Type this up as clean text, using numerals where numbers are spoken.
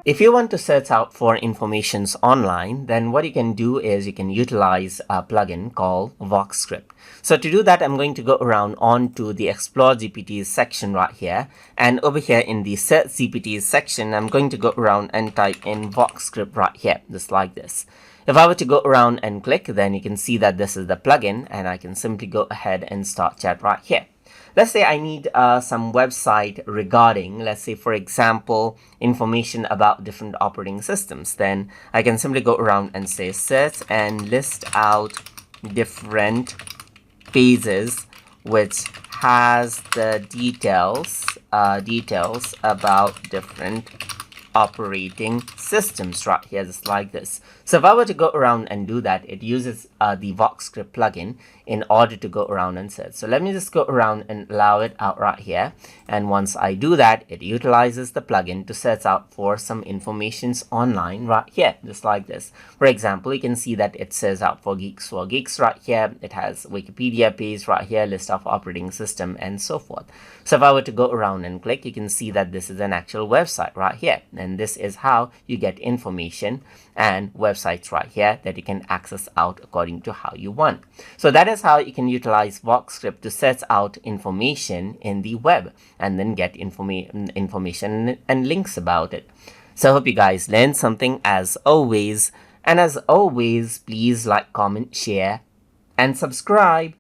If you want to search out for informations online, then what you can do is you can utilize a plugin called Voxscript. So to do that, I'm going to go around onto the Explore GPT section right here. And over here in the Search GPT section, I'm going to go around and type in Voxscript right here, just like this. If I were to go around and click, then you can see that this is the plugin, and I can simply go ahead and start chat right here. Let's say I need some website regarding, let's say, for example, information about different operating systems. Then I can simply go around and say search and list out different pages which has the details about different operating systems right here, just like this. So if I were to go around and do that, it uses the Voxscript plugin in order to go around and search. So let me just go around and allow it out right here. And once I do that, it utilizes the plugin to search out for some informations online right here, just like this. For example, you can see that it says out for Geeks right here. It has Wikipedia page right here, list of operating system, and so forth. So if I were to go around and click, you can see that this is an actual website right here. And this is how you get information and websites right here that you can access out according to how you want. So that is how you can utilize Voxscript to search out information in the web and then get information and links about it. So I hope you guys learned something as always. And as always, please like, comment, share, and subscribe.